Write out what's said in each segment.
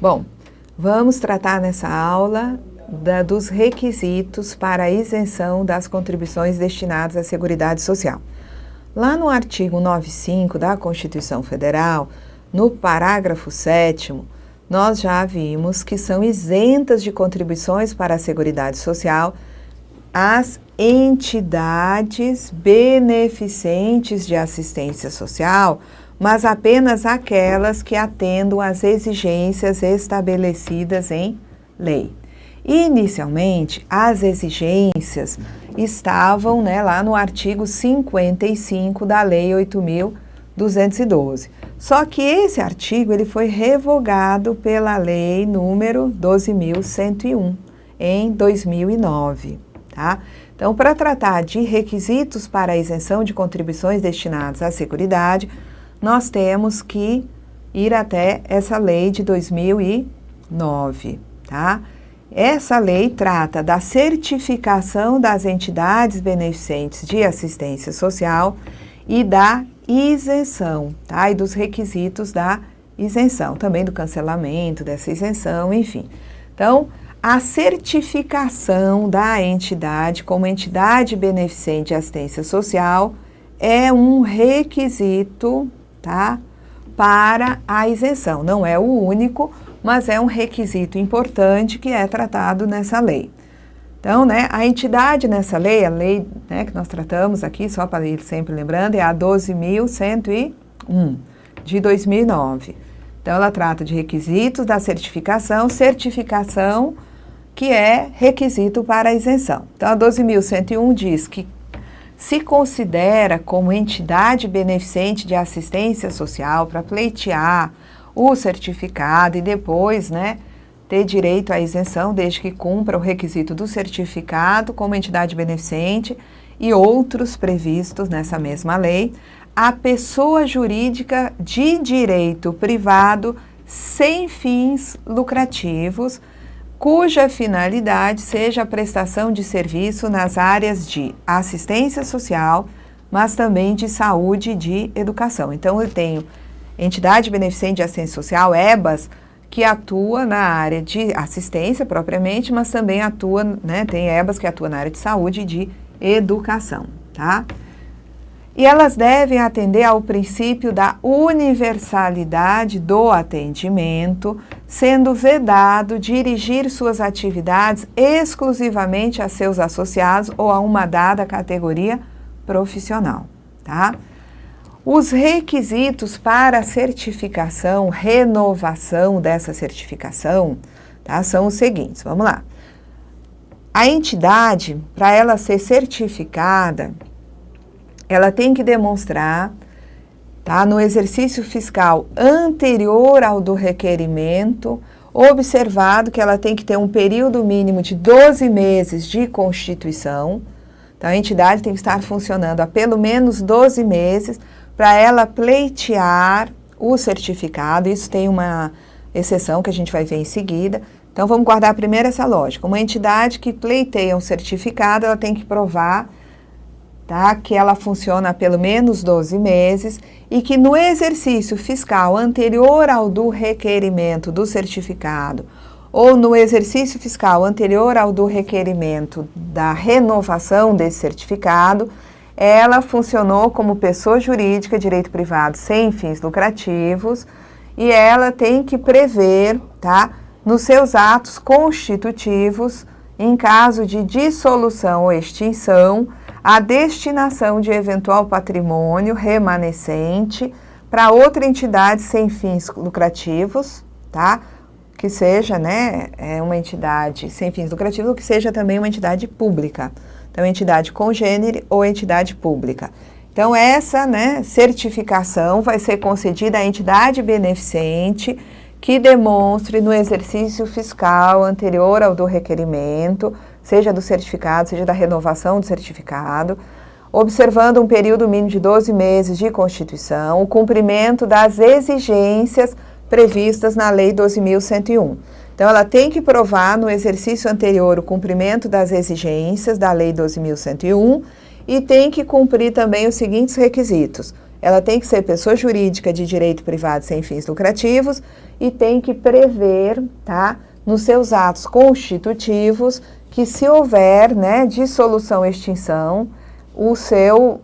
Bom, vamos tratar nessa aula dos requisitos para a isenção das contribuições destinadas à Seguridade Social. Lá no artigo 95 da Constituição Federal, no parágrafo 7º, nós já vimos que são isentas de contribuições para a Seguridade Social as entidades beneficentes de assistência social, mas apenas aquelas que atendam às exigências estabelecidas em lei. Inicialmente, as exigências estavam lá no artigo 55 da Lei 8.212. Só que esse artigo ele foi revogado pela Lei número 12.101, em 2009. Tá? Então, para tratar de requisitos para a isenção de contribuições destinadas à Seguridade, nós temos que ir até essa lei de 2009, tá? Essa lei trata da certificação das entidades beneficentes de assistência social e da isenção, tá? E dos requisitos da isenção, também do cancelamento dessa isenção, enfim. Então, a certificação da entidade como entidade beneficente de assistência social é um requisito, tá, para a isenção. Não é o único, mas é um requisito importante que é tratado nessa lei. Então, a entidade nessa lei, a lei que nós tratamos aqui, só para ir sempre lembrando, é a 12.101, de 2009. Então, ela trata de requisitos da certificação que é requisito para a isenção. Então, a 12.101 diz que se considera como entidade beneficente de assistência social para pleitear o certificado e depois, ter direito à isenção, desde que cumpra o requisito do certificado como entidade beneficente e outros previstos nessa mesma lei, a pessoa jurídica de direito privado sem fins lucrativos, cuja finalidade seja a prestação de serviço nas áreas de assistência social, mas também de saúde e de educação. Então, eu tenho entidade beneficente de assistência social, EBAS, que atua na área de assistência propriamente, mas também atua, tem EBAS que atua na área de saúde e de educação, tá? E elas devem atender ao princípio da universalidade do atendimento, sendo vedado dirigir suas atividades exclusivamente a seus associados ou a uma dada categoria profissional, tá? Os requisitos para a certificação, renovação dessa certificação, tá, são os seguintes, vamos lá. A entidade, para ela ser certificada, ela tem que demonstrar, tá, no exercício fiscal anterior ao do requerimento, observado que ela tem que ter um período mínimo de 12 meses de constituição. Então, a entidade tem que estar funcionando há pelo menos 12 meses para ela pleitear o certificado. Isso tem uma exceção que a gente vai ver em seguida. Então, vamos guardar primeiro essa lógica. Uma entidade que pleiteia um certificado, ela tem que provar, tá, que ela funciona há pelo menos 12 meses e que no exercício fiscal anterior ao do requerimento do certificado ou no exercício fiscal anterior ao do requerimento da renovação desse certificado, ela funcionou como pessoa jurídica, direito privado sem fins lucrativos, e ela tem que prever, tá, nos seus atos constitutivos, em caso de dissolução ou extinção, a destinação de eventual patrimônio remanescente para outra entidade sem fins lucrativos, tá? Que seja, uma entidade sem fins lucrativos, ou que seja também uma entidade pública. Então, entidade congênere ou entidade pública. Então, essa, certificação vai ser concedida à entidade beneficente que demonstre no exercício fiscal anterior ao do requerimento, seja do certificado, seja da renovação do certificado, observando um período mínimo de 12 meses de constituição, o cumprimento das exigências previstas na Lei 12.101. Então, ela tem que provar no exercício anterior o cumprimento das exigências da Lei 12.101 e tem que cumprir também os seguintes requisitos. ela tem que ser pessoa jurídica de direito privado sem fins lucrativos e tem que prever, tá, nos seus atos constitutivos que se houver, né, dissolução ou extinção, o seu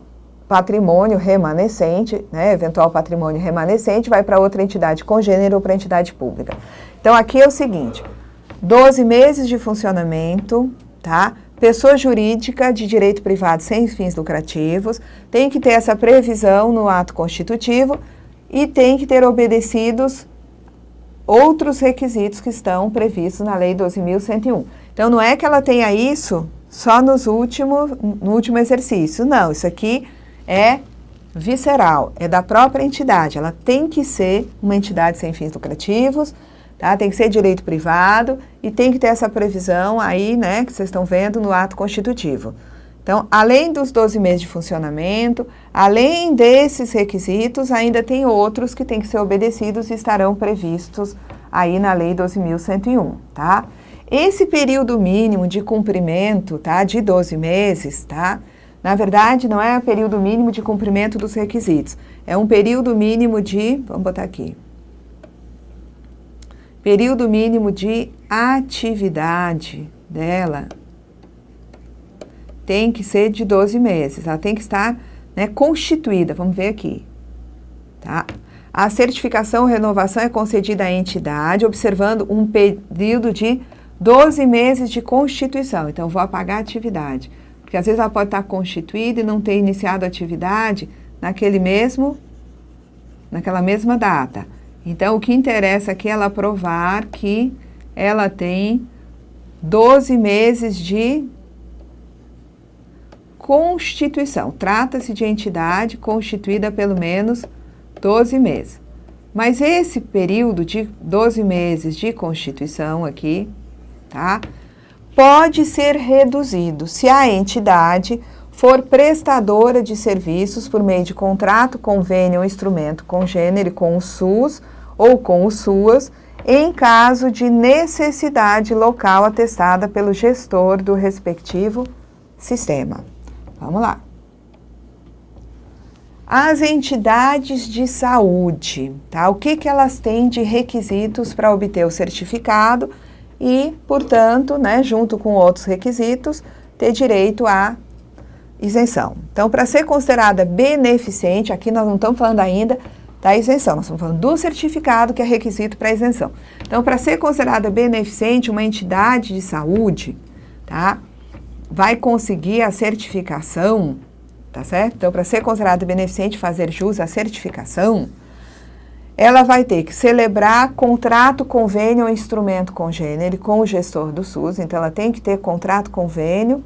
patrimônio remanescente, né, eventual patrimônio remanescente, vai para outra entidade congênere ou para entidade pública. Então, aqui é o seguinte, 12 meses de funcionamento, tá? Pessoa jurídica de direito privado sem fins lucrativos, tem que ter essa previsão no ato constitutivo e tem que ter obedecidos outros requisitos que estão previstos na Lei 12.101. Então, não é que ela tenha isso só no último exercício, não, isso aqui é visceral, é da própria entidade, ela tem que ser uma entidade sem fins lucrativos, tá? Tem que ser direito privado e tem que ter essa previsão aí, né, que vocês estão vendo no ato constitutivo. Então, além dos 12 meses de funcionamento, além desses requisitos, ainda tem outros que têm que ser obedecidos e estarão previstos aí na Lei 12.101, tá? Esse período mínimo de cumprimento, tá, de 12 meses, tá? Na verdade, não é o período mínimo de cumprimento dos requisitos, é um período mínimo de, vamos botar aqui, período mínimo de atividade dela tem que ser de 12 meses, ela tem que estar, né, constituída, vamos ver aqui, tá? A certificação ou renovação é concedida à entidade, observando um período de 12 meses de constituição, então vou apagar a atividade, porque às vezes ela pode estar constituída e não ter iniciado a atividade naquela mesma data. Então, o que interessa aqui é ela provar que ela tem 12 meses de constituição. Trata-se de entidade constituída há pelo menos 12 meses. Mas esse período de 12 meses de constituição aqui, tá, pode ser reduzido se a entidade for prestadora de serviços por meio de contrato, convênio ou instrumento congênere com o SUS ou com o SUAS, em caso de necessidade local atestada pelo gestor do respectivo sistema. Vamos lá. As entidades de saúde, tá? O que elas têm de requisitos para obter o certificado e, portanto, né, junto com outros requisitos, ter direito à isenção. Então, para ser considerada beneficente, aqui nós não estamos falando ainda da isenção, nós estamos falando do certificado, que é requisito para isenção. Então, para ser considerada beneficente, uma entidade de saúde, tá, vai conseguir a certificação, tá certo? Então, para ser considerada beneficente, fazer jus à certificação, ela vai ter que celebrar contrato, convênio ou instrumento congênere com o gestor do SUS. Então, ela tem que ter contrato, convênio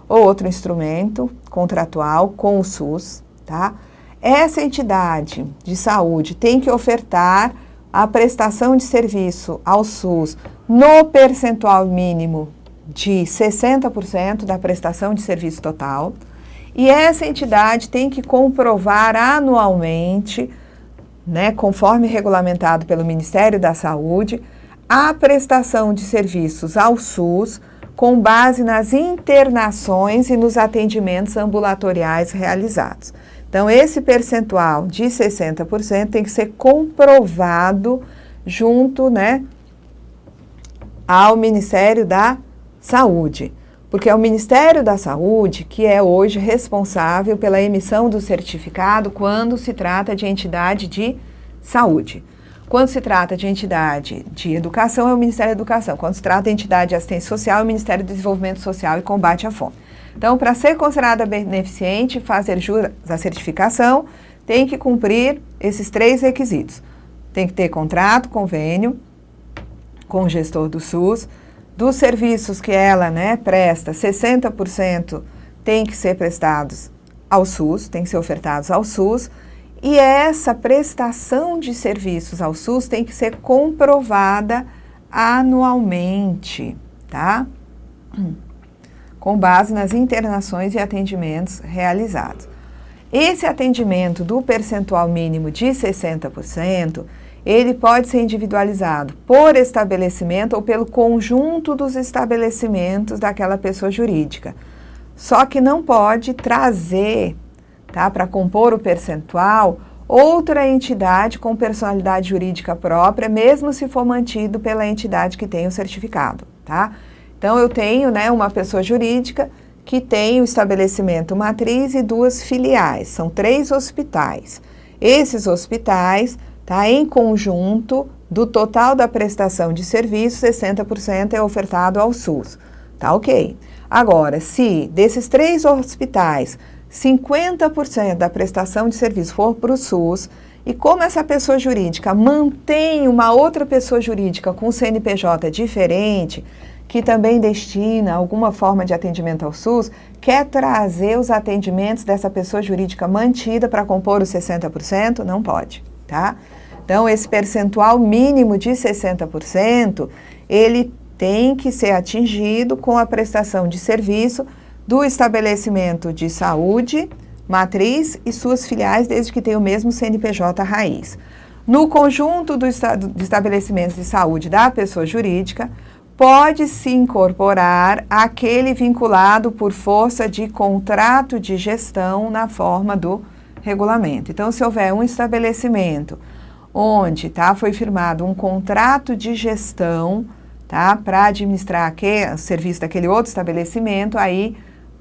ou outro instrumento contratual com o SUS, tá? Essa entidade de saúde tem que ofertar a prestação de serviço ao SUS no percentual mínimo de 60% da prestação de serviço total. E essa entidade tem que comprovar anualmente, né, conforme regulamentado pelo Ministério da Saúde, a prestação de serviços ao SUS com base nas internações e nos atendimentos ambulatoriais realizados. Então, esse percentual de 60% tem que ser comprovado junto, né, ao Ministério da Saúde. Porque é o Ministério da Saúde que é hoje responsável pela emissão do certificado quando se trata de entidade de saúde. Quando se trata de entidade de educação, é o Ministério da Educação. Quando se trata de entidade de assistência social, é o Ministério do Desenvolvimento Social e Combate à Fome. Então, para ser considerada beneficente, fazer jus à certificação, tem que cumprir esses 3 requisitos. Tem que ter contrato, convênio com o gestor do SUS. Dos serviços que ela, né, presta, 60% tem que ser prestados ao SUS, tem que ser ofertados ao SUS. E essa prestação de serviços ao SUS tem que ser comprovada anualmente, tá? Com base nas internações e atendimentos realizados. Esse atendimento do percentual mínimo de 60%, ele pode ser individualizado por estabelecimento ou pelo conjunto dos estabelecimentos daquela pessoa jurídica. Só que não pode trazer, tá, para compor o percentual, outra entidade com personalidade jurídica própria, mesmo se for mantido pela entidade que tem o certificado, tá? Então, eu tenho, né, uma pessoa jurídica que tem o estabelecimento matriz e 2 filiais, são 3 hospitais. Esses hospitais, tá, em conjunto, do total da prestação de serviço, 60% é ofertado ao SUS, tá ok? Agora, se desses 3 hospitais, 50% da prestação de serviço for para o SUS, e como essa pessoa jurídica mantém uma outra pessoa jurídica com CNPJ diferente, que também destina alguma forma de atendimento ao SUS, quer trazer os atendimentos dessa pessoa jurídica mantida para compor os 60%? Não pode, tá? Então, esse percentual mínimo de 60%, ele tem que ser atingido com a prestação de serviço do estabelecimento de saúde, matriz e suas filiais, desde que tenha o mesmo CNPJ raiz. No conjunto de estabelecimentos de saúde da pessoa jurídica, pode-se incorporar aquele vinculado por força de contrato de gestão na forma do regulamento. Então, se houver um estabelecimento onde, tá, foi firmado um contrato de gestão, tá, para administrar o serviço daquele outro estabelecimento, aí,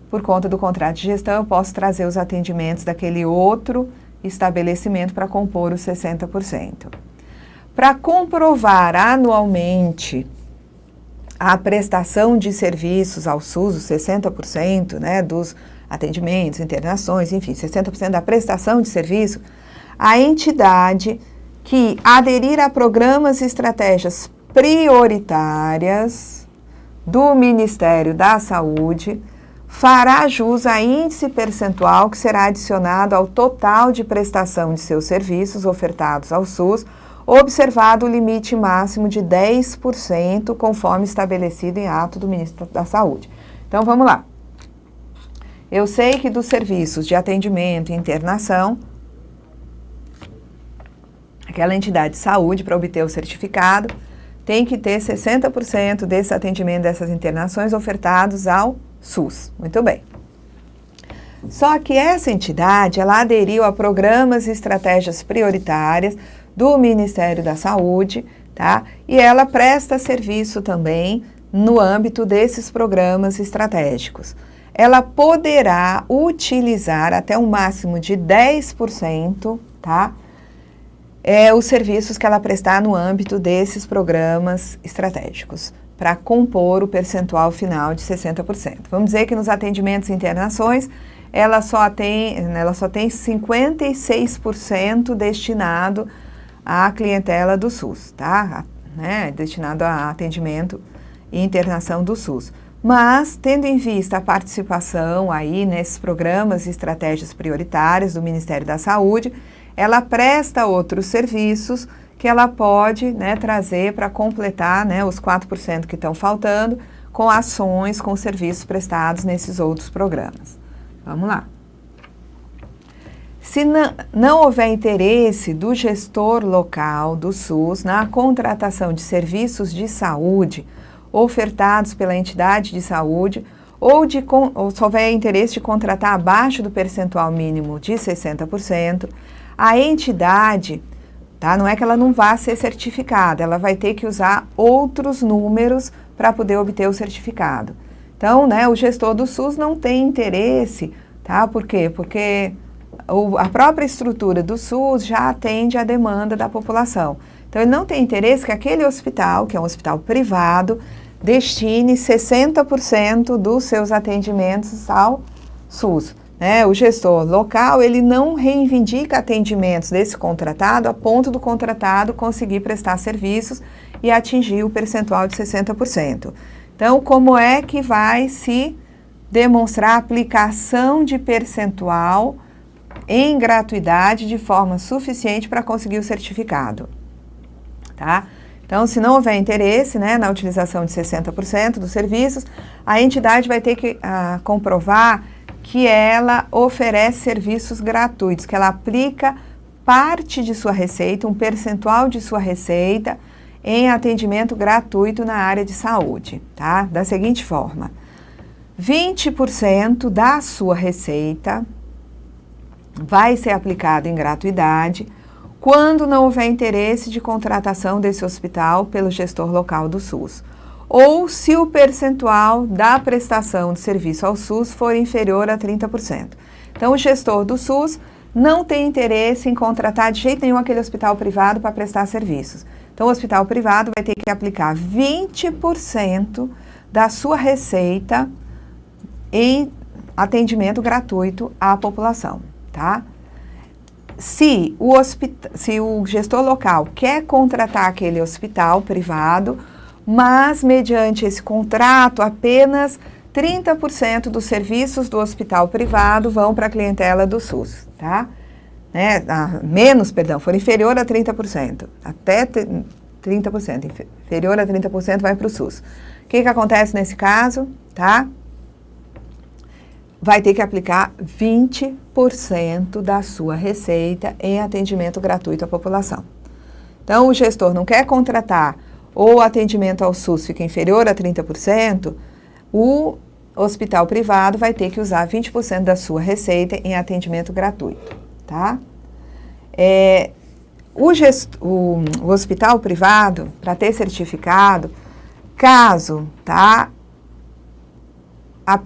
por conta do contrato de gestão, eu posso trazer os atendimentos daquele outro estabelecimento para compor os 60%. Para comprovar anualmente a prestação de serviços ao SUS, os 60%, né, dos atendimentos, internações, enfim, 60% da prestação de serviço, a entidade que aderir a programas e estratégias prioritárias do Ministério da Saúde fará jus a índice percentual que será adicionado ao total de prestação de seus serviços ofertados ao SUS, observado o limite máximo de 10%, conforme estabelecido em ato do Ministro da Saúde. Então, vamos lá. Eu sei que dos serviços de atendimento e internação, aquela entidade de saúde, para obter o certificado, tem que ter 60% desse atendimento, dessas internações, ofertados ao SUS. Muito bem. Só que essa entidade, ela aderiu a programas e estratégias prioritárias do Ministério da Saúde, tá? E ela presta serviço também no âmbito desses programas estratégicos. Ela poderá utilizar até um máximo de 10%, tá? Os serviços que ela prestar no âmbito desses programas estratégicos, para compor o percentual final de 60%. Vamos dizer que nos atendimentos e internações, ela só tem 56% destinado à clientela do SUS, tá? Né? Destinado a atendimento e internação do SUS. Mas, tendo em vista a participação aí nesses programas e estratégias prioritárias do Ministério da Saúde, ela presta outros serviços que ela pode, né, trazer para completar, né, os 4% que estão faltando com ações, com serviços prestados nesses outros programas. Vamos lá. Se não houver interesse do gestor local do SUS na contratação de serviços de saúde ofertados pela entidade de saúde, ou se houver interesse de contratar abaixo do percentual mínimo de 60%, a entidade, tá, não é que ela não vá ser certificada, ela vai ter que usar outros números para poder obter o certificado. Então, né, o gestor do SUS não tem interesse, tá? Por quê? Porque a própria estrutura do SUS já atende à demanda da população. Então, ele não tem interesse que aquele hospital, que é um hospital privado, destine 60% dos seus atendimentos ao SUS. O gestor local, ele não reivindica atendimentos desse contratado a ponto do contratado conseguir prestar serviços e atingir o percentual de 60%. Então, como é que vai se demonstrar a aplicação de percentual em gratuidade de forma suficiente para conseguir o certificado? Tá? Então, se não houver interesse, né, na utilização de 60% dos serviços, a entidade vai ter que comprovar que ela oferece serviços gratuitos, que ela aplica parte de sua receita, um percentual de sua receita em atendimento gratuito na área de saúde, tá? Da seguinte forma: 20% da sua receita vai ser aplicado em gratuidade quando não houver interesse de contratação desse hospital pelo gestor local do SUS, ou se o percentual da prestação de serviço ao SUS for inferior a 30%. Então, o gestor do SUS não tem interesse em contratar de jeito nenhum aquele hospital privado para prestar serviços. Então, o hospital privado vai ter que aplicar 20% da sua receita em atendimento gratuito à população, tá? Se o gestor local quer contratar aquele hospital privado, mas mediante esse contrato apenas 30% dos serviços do hospital privado vão para a clientela do SUS, tá? For inferior a 30%, até 30%, inferior a 30% vai para o SUS. O que acontece nesse caso, tá? Vai ter que aplicar 20% da sua receita em atendimento gratuito à população. Então, o gestor não quer contratar ou o atendimento ao SUS fica inferior a 30%, o hospital privado vai ter que usar 20% da sua receita em atendimento gratuito, tá? O hospital privado, para ter certificado, caso, tá?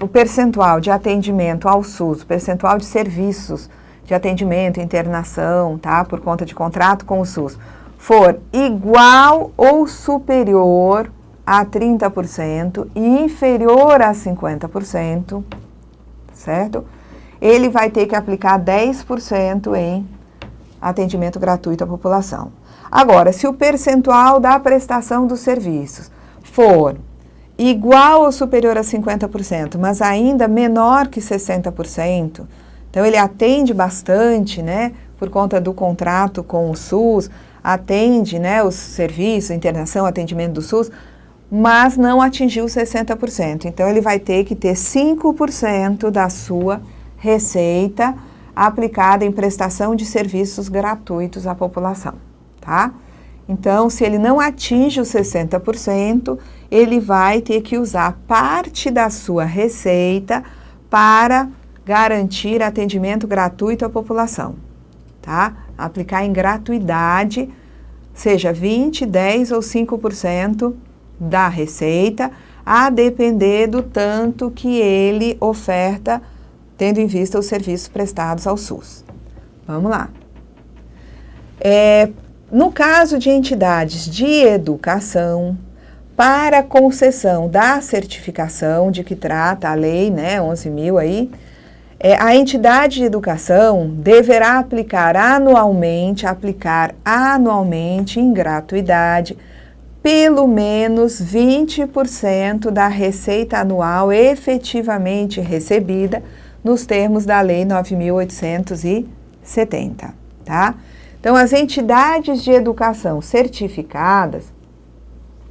O percentual de atendimento ao SUS, o percentual de serviços de atendimento, internação, tá? Por conta de contrato com o SUS, for igual ou superior a 30% e inferior a 50%, certo? Ele vai ter que aplicar 10% em atendimento gratuito à população. Agora, se o percentual da prestação dos serviços for igual ou superior a 50%, mas ainda menor que 60%, então ele atende bastante, né, por conta do contrato com o SUS, atende, né, os serviços, internação, atendimento do SUS, mas não atingiu 60%. Então, ele vai ter que ter 5% da sua receita aplicada em prestação de serviços gratuitos à população, tá? Então, se ele não atinge os 60%, ele vai ter que usar parte da sua receita para garantir atendimento gratuito à população, tá? Aplicar em gratuidade, seja 20%, 10% ou 5% da receita, a depender do tanto que ele oferta, tendo em vista os serviços prestados ao SUS. Vamos lá. No caso de entidades de educação, para concessão da certificação de que trata a lei, né, 11.000 aí, a entidade de educação deverá aplicar anualmente em gratuidade, pelo menos 20% da receita anual efetivamente recebida nos termos da Lei 9.870, tá? Então, as entidades de educação certificadas,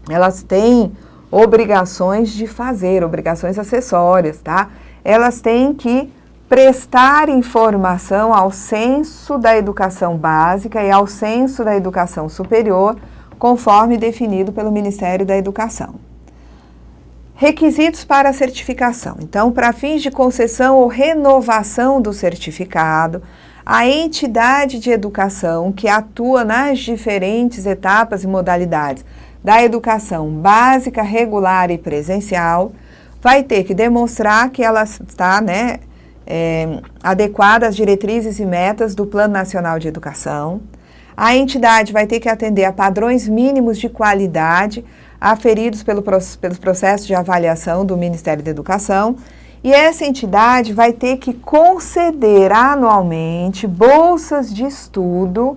elas têm obrigações de fazer, obrigações acessórias, tá? Elas têm que prestar informação ao Censo da Educação Básica e ao Censo da Educação Superior, conforme definido pelo Ministério da Educação. Requisitos para a certificação. Então, para fins de concessão ou renovação do certificado, a entidade de educação que atua nas diferentes etapas e modalidades da educação básica, regular e presencial, vai ter que demonstrar que ela está, né, adequada às diretrizes e metas do Plano Nacional de Educação. A entidade vai ter que atender a padrões mínimos de qualidade aferidos pelos processos de avaliação do Ministério da Educação, e essa entidade vai ter que conceder anualmente bolsas de estudo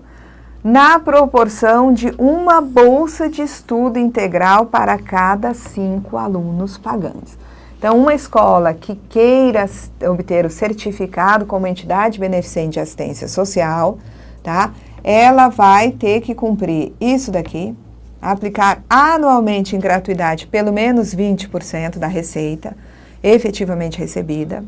na proporção de uma bolsa de estudo integral para cada 5 alunos pagantes. Então, uma escola que queira obter o certificado como entidade beneficente de assistência social, tá? Ela vai ter que cumprir isso daqui, aplicar anualmente em gratuidade pelo menos 20% da receita efetivamente recebida.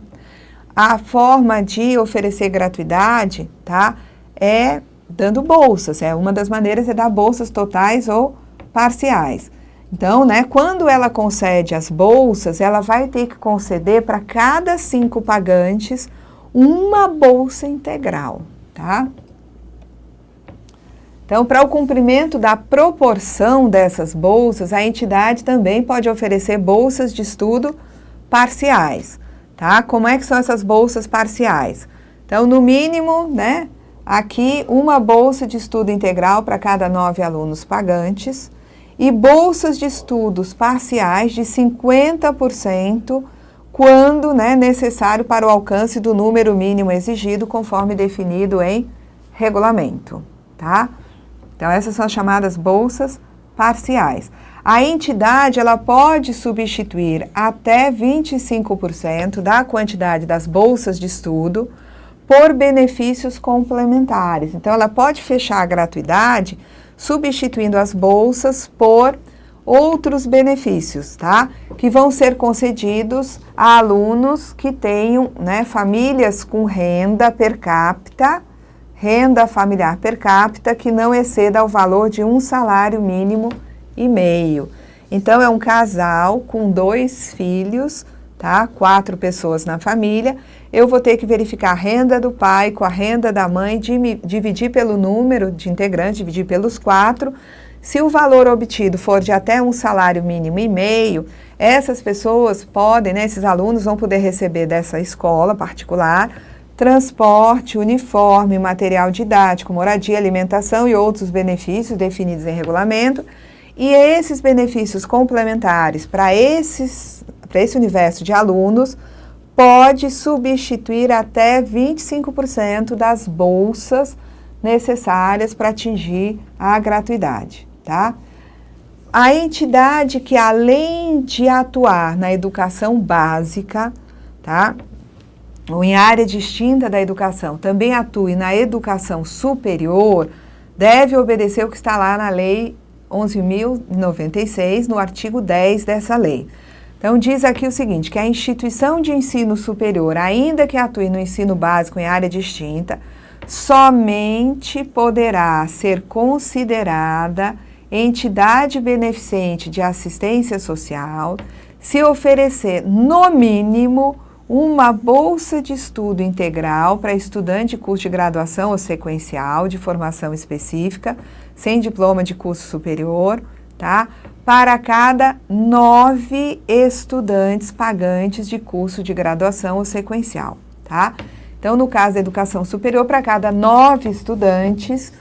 A forma de oferecer gratuidade, tá, é dando bolsas. Uma das maneiras é dar bolsas totais ou parciais. Então, né, quando ela concede as bolsas, ela vai ter que conceder para cada 5 pagantes uma bolsa integral, tá? Então, para o cumprimento da proporção dessas bolsas, a entidade também pode oferecer bolsas de estudo parciais, tá? Como é que são essas bolsas parciais? Então, no mínimo, né, aqui uma bolsa de estudo integral para cada 9 alunos pagantes e bolsas de estudos parciais de 50% quando, né, necessário para o alcance do número mínimo exigido conforme definido em regulamento, tá? Então, essas são as chamadas bolsas parciais. A entidade, ela pode substituir até 25% da quantidade das bolsas de estudo por benefícios complementares. Então, ela pode fechar a gratuidade substituindo as bolsas por outros benefícios, tá? Que vão ser concedidos a alunos que tenham, né, famílias com renda familiar per capita que não exceda o valor de um salário mínimo e meio. Então, é um casal com 2 filhos, tá? 4 pessoas na família. Eu vou ter que verificar a renda do pai com a renda da mãe, dividir pelo número de integrantes, dividir pelos 4. Se o valor obtido for de até um salário mínimo e meio, essas pessoas podem, né, esses alunos vão poder receber dessa escola particular transporte, uniforme, material didático, moradia, alimentação e outros benefícios definidos em regulamento. E esses benefícios complementares para esse universo de alunos pode substituir até 25% das bolsas necessárias para atingir a gratuidade, tá? A entidade que, além de atuar na educação básica, tá, ou em área distinta da educação, também atue na educação superior, deve obedecer o que está lá na Lei 11.096, no artigo 10 dessa lei. Então, diz aqui o seguinte, que a instituição de ensino superior, ainda que atue no ensino básico em área distinta, somente poderá ser considerada entidade beneficente de assistência social se oferecer, no mínimo, uma bolsa de estudo integral para estudante de curso de graduação ou sequencial de formação específica, sem diploma de curso superior, tá? Para cada 9 estudantes pagantes de curso de graduação ou sequencial, tá? Então, no caso da educação superior, para cada 9 estudantes,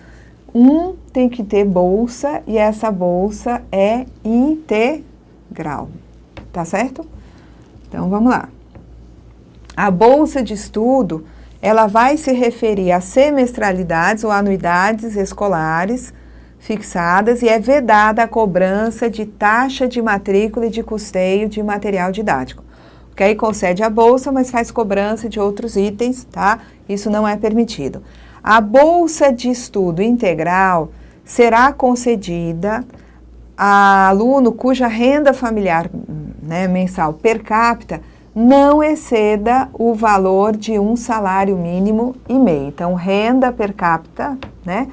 um tem que ter bolsa e essa bolsa é integral, tá certo? Então, vamos lá. A bolsa de estudo, ela vai se referir a semestralidades ou anuidades escolares fixadas e é vedada a cobrança de taxa de matrícula e de custeio de material didático. Porque aí concede a bolsa, mas faz cobrança de outros itens, tá? Isso não é permitido. A bolsa de estudo integral será concedida a aluno cuja renda familiar, né, mensal per capita não exceda o valor de um salário mínimo e meio. Então, renda per capita, né,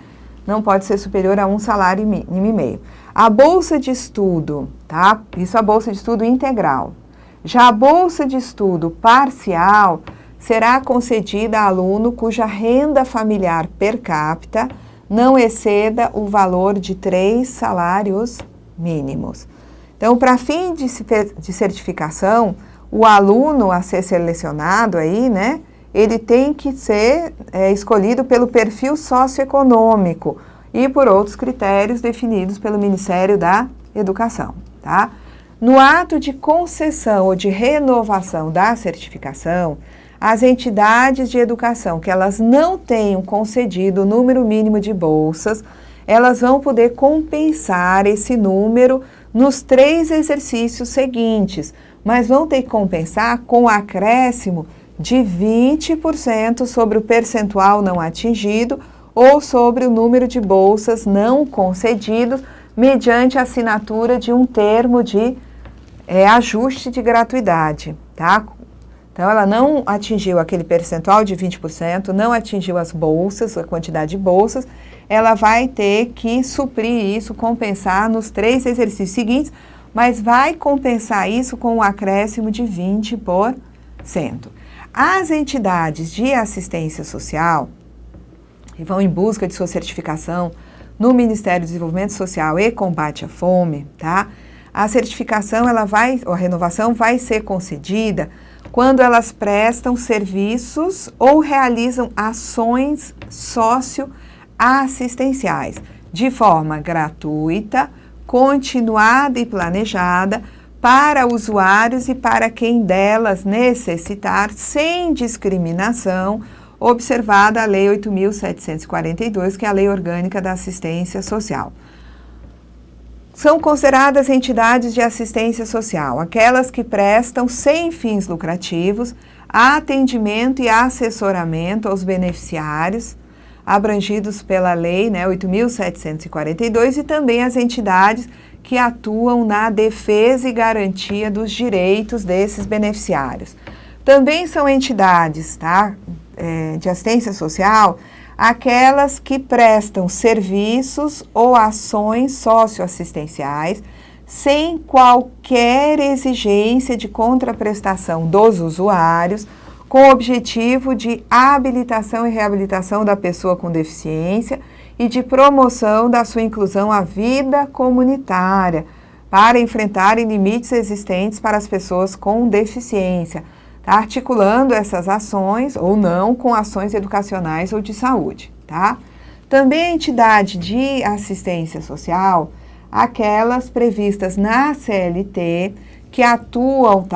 não pode ser superior a um salário mínimo e meio. A bolsa de estudo, tá? Isso é a bolsa de estudo integral. Já a bolsa de estudo parcial será concedida a aluno cuja renda familiar per capita não exceda o valor de 3 salários mínimos. Então, para fim de certificação, o aluno a ser selecionado aí, né, ele tem que ser escolhido pelo perfil socioeconômico e por outros critérios definidos pelo Ministério da Educação, tá? No ato de concessão ou de renovação da certificação, as entidades de educação que elas não tenham concedido o número mínimo de bolsas, elas vão poder compensar esse número nos 3 exercícios seguintes, mas vão ter que compensar com acréscimo de 20% sobre o percentual não atingido ou sobre o número de bolsas não concedidos mediante a assinatura de um termo de ajuste de gratuidade, tá? Então, ela não atingiu aquele percentual de 20%, não atingiu as bolsas, a quantidade de bolsas, ela vai ter que suprir isso, compensar nos 3 exercícios seguintes, mas vai compensar isso com um acréscimo de 20%. As entidades de assistência social que vão em busca de sua certificação no Ministério do Desenvolvimento Social e Combate à Fome, tá? A certificação, a renovação vai ser concedida quando elas prestam serviços ou realizam ações socioassistenciais de forma gratuita, continuada e planejada para usuários e para quem delas necessitar, sem discriminação, observada a Lei 8.742, que é a Lei Orgânica da Assistência Social. São consideradas entidades de assistência social aquelas que prestam, sem fins lucrativos, atendimento e assessoramento aos beneficiários abrangidos pela Lei 8.742 e também as entidades que atuam na defesa e garantia dos direitos desses beneficiários. Também são entidades de assistência social aquelas que prestam serviços ou ações socioassistenciais sem qualquer exigência de contraprestação dos usuários, com o objetivo de habilitação e reabilitação da pessoa com deficiência e de promoção da sua inclusão à vida comunitária, para enfrentarem limites existentes para as pessoas com deficiência, articulando essas ações, ou não, com ações educacionais ou de saúde, tá? Também a entidade de assistência social, aquelas previstas na CLT, que atuam,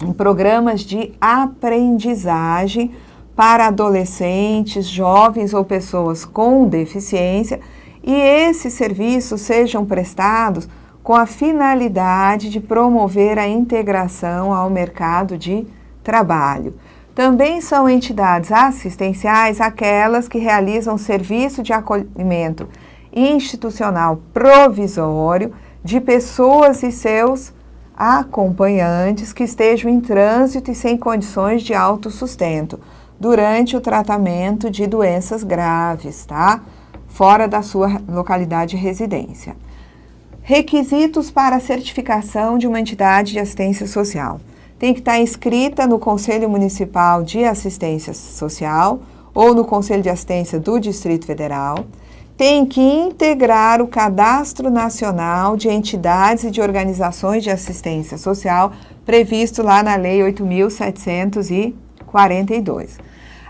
em programas de aprendizagem para adolescentes, jovens ou pessoas com deficiência, e esses serviços sejam prestados com a finalidade de promover a integração ao mercado de trabalho. Também são entidades assistenciais aquelas que realizam serviço de acolhimento institucional provisório de pessoas e seus acompanhantes que estejam em trânsito e sem condições de autossustento durante o tratamento de doenças graves, fora da sua localidade de residência. Requisitos para a certificação de uma entidade de assistência social. Tem que estar inscrita no Conselho Municipal de Assistência Social ou no Conselho de Assistência do Distrito Federal. Tem que integrar o Cadastro Nacional de Entidades e de Organizações de Assistência Social, previsto lá na Lei 8.742.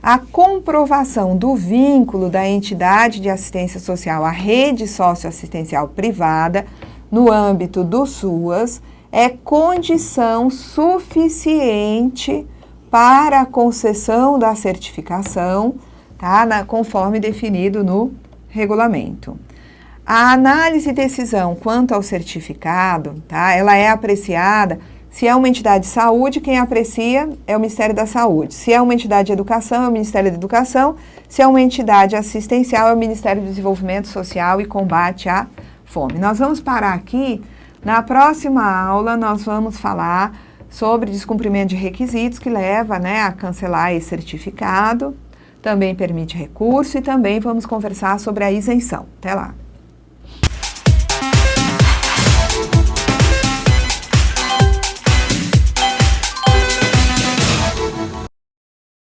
A comprovação do vínculo da entidade de assistência social à rede socioassistencial privada, no âmbito do SUAS, é condição suficiente para a concessão da certificação, conforme definido no regulamento. A análise e decisão quanto ao certificado, ela é apreciada. Se é uma entidade de saúde, quem aprecia é o Ministério da Saúde. Se é uma entidade de educação, é o Ministério da Educação. Se é uma entidade assistencial, é o Ministério do Desenvolvimento Social e Combate à Fome. Nós vamos parar aqui. Na próxima aula, nós vamos falar sobre descumprimento de requisitos, que leva a cancelar esse certificado. Também permite recurso e também vamos conversar sobre a isenção. Até lá!